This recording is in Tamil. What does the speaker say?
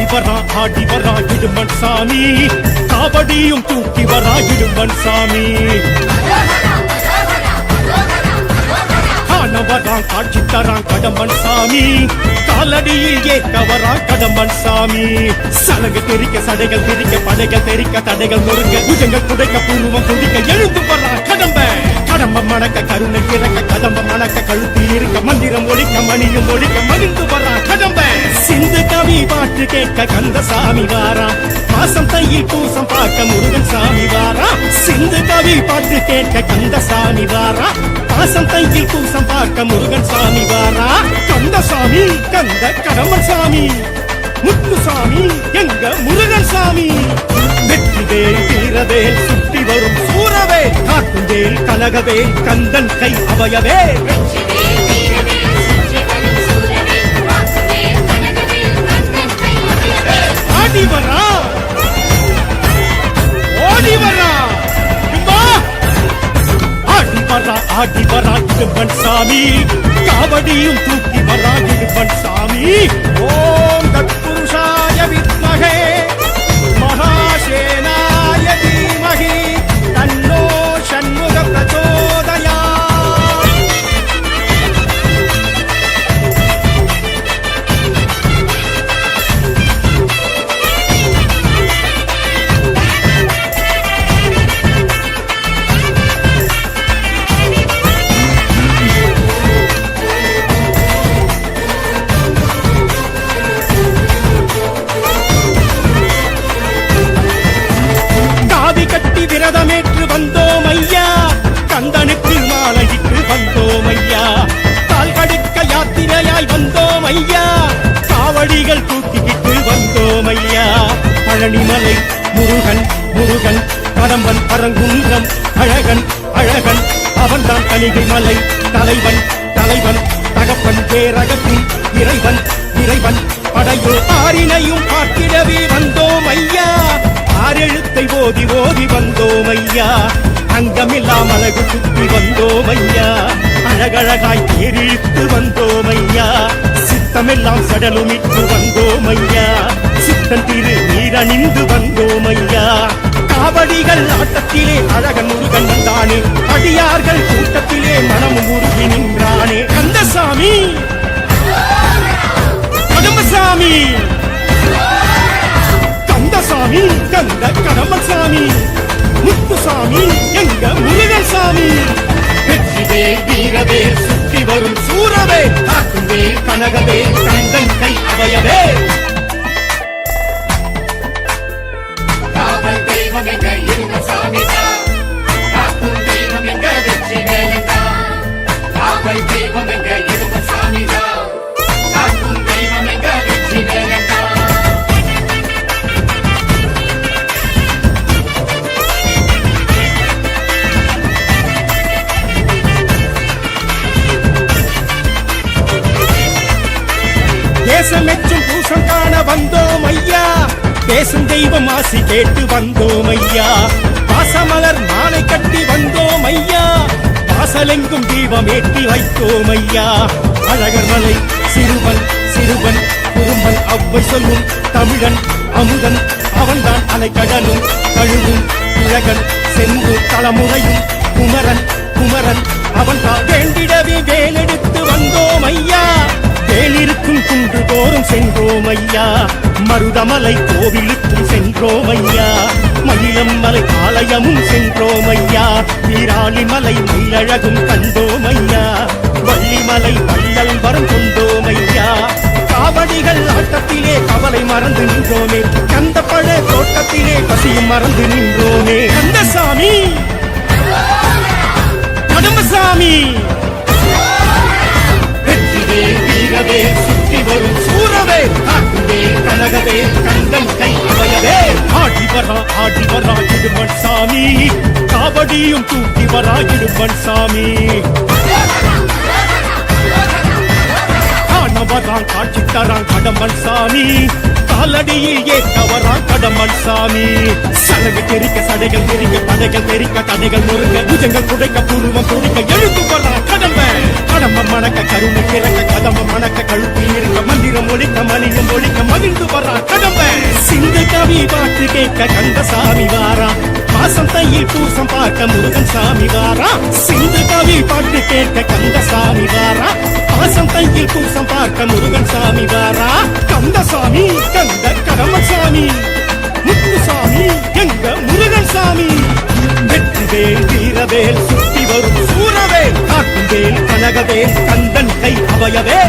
ஆடி வரா இடுமன் சாமி, காவடியும் தூக்கி வரா இடுமன் சாமி. காணவரான் காட்சி தரான் கடம்பன் சாமி, காலடியில் ஏற்க வரான் கடம்பன் சாமி. சலங்கு தெரிக்க சடைகள் தெரிக்க படைகள் தெரிக்க தடைகள் நொறுங்க புஜங்கள் குடைக்க பூர்வம் குடிக்க எழுந்து வரான் கடம்ப. கடம்ப மணக்க கருணை இறக்க கதம்ப மணக்க கழுத்து இருக்க மந்திரம் ஒழிக்க மணியும் ஒழிக்க மகிழ்ந்து வரான் கடம்ப. சிந்து கவி பாட்டு கேட்க கந்தசாமி வாரா, மாசம் தையில் பூசம் பார்க்க முருகன் சாமி வாரா. சிந்து கவி பாட்டு கேட்க கந்தசாமி வாரா, மாசம் தையில் பூசம் பார்க்க முருகன் சாமி வாரா. கந்தசாமி கந்த கடம்பன் சாமி, முத்துசாமி எங்க முருகன் சாமி. வெற்றிவேல் வீரவேல் சுற்றி வரும் சூரவேல், காட்டுவேல் கனகவேல் கந்தன் கை அவையவே. ஆடி வரா ஓடி வரா, ஆடி வரா ஆடி வரா இடும்பன் சாமி, காவடியும் தூக்கி வரா இடும்பன் சாமி. ஓம் தத்புருஷாய வித்மஹே மகாசேனாய தீமஹி தன்னோ ஷண்முக பிரச்சோதயாத். விரதமேற்று வந்தோம் ஐயா, கந்தனுக்கு மாலையிட்டு வந்தோம் ஐயா. கால் கடுக்க யாத்திரையாய் வந்தோம் ஐயா, காவடிகள் தூக்கிக்கிட்டு வந்தோம் ஐயா. பழனிமலை முருகன் முருகன் கடம்பன் பரங்குன்றம் அழகன் அழகன், அவன்தான் கலிகை மலை தலைவன் தலைவன் தகப்பன் பேரகத்தின் இறைவன் இறைவன். படையோ ஆறினையும் பார்த்திடவே வந்தோம் ஐயா, ஆறெழுத்தை ஓதி ஓதி வந்தோம் ஐயா. அங்கமில்லாம் அழகு சுற்றி வந்தோம் ஐயா, அழகழகாய் தேரிழித்து வந்தோம் ஐயா. சித்தமெல்லாம் சடலுமிட்டு வந்தோம் ஐயா, சித்தன் திரு நீரணிந்து வந்தோம் ஐயா. காவடிகள் ஆட்டத்திலே அழகன் முருகன் வந்தானே, அடியார்கள் கூட்டத்திலே மனமும் உருகி நின்றானே. கந்தசாமி கடம்பசாமி, கந்தசாமி கந்த கடம்பன் சாமி, முத்துசாமி எங்க முருகன் சாமி. வெற்றிவேல் வீரவேல் சுற்றி வரும் சூரவே, காட்டுவேல் கனகவே கந்தன் கை அவையவே. காவல் தெய்வம் எங்க இடுமன் சாமி தான், காக்கும் தெய்வம் எங்க வெற்றிவேல் தான். காவல் தெய்வம் எங்க இடுமன் சாமி தான், காக்கும் தெய்வம் எங்க வெற்றிவேல் தான். தேசமெச்சும் பூசம் காண வந்தோம் ஐயா, பேசும் தெய்வம் ஆசி கேட்டு வந்தோம் ஐயா. பாசமலர் மாலை கட்டி வந்தோம் ஐயா, வாசலெங்கும் தீபம் ஏற்றி வைத்தோம் ஐயா. அழகர் மலை சிறுவன் சிறுவன் குறும்பன் அவ்வை சொல்லும் தமிழன் அமுதன், அவன்தான் அலைக்கடலும் கழுவும் உலகன் சென்று தலைமுறையும் குமரன் குமரன், அவன்தான் வேண்டிடவே வேலெடுத்து வந்தோம் ஐயா. வேலிருக்கும் குன்று தோறும் சென்றோம் ஐயா, மருதமலை கோவிலுக்கும் சென்றோம் ஐயா. மயிலம் மலை ஆலயமும் சென்றோம் ஐயா, வீராளிமலை மயிலழகும் கண்டோம் ஐயா. வள்ளிமலை வள்ளல் வரம் கொண்டோம் ஐயா. காவடிகள் ஆட்டத்திலே கவலை மறந்து நின்றோமே, கந்த பழ தோட்டத்திலே பசியும் மறந்து நின்றோமே. கந்தசாமி கடம்பசாமி, வெற்றிவேல் வீரவேல் சுற்றி வரும் சூரவே, காட்டுவேல் கனகவே கந்தன் கை அவையவே. ஆடி வரா இடுமன் சாமி, காவடியும் தூக்கி வரா இடுமன் சாமி. காணவரான் காட்சி தரான் கடம்பன் சாமி, காலடியில் ஏற்க வரான் கடம்பன் சாமி. சலகு தெரிக்க சடைகள் தெரிக்க படைகள் தெரிக்க தடைகள் நொறுங்க புஜங்கள் குடைக்க பூர்வம் குடிக்க எழுந்து வரான் கடம்ப. கடம்ப மணக்க கருணை இறக்க கதம்ப மணக்க கழுத்து இருக்க மந்திரம் ஒழிக்க மணியும் ஒழிக்க மதி மீண்டு வர்றா கடம்ப சிந்து கவி பாட்டு கேட்க கந்தசாமி வாரா மாசம் தையில் பூசம் பார்க்க முருகன் சாமி வாரா சிந்து கவி பாட்டு கேட்க கந்தசாமி வாரா மாசம் தையில் பூசம் பார்க்க முருகன் சாமி வாரா கந்தசாமி கந்த கடமசாமி முத்துசாமி எங்க முருகன் சாமி வெற்றிவேல் வீரவேல் சுத்தி வரும் சூரவேல் காட்டுவேல் கனகவேல் கந்தன் கை அவையவே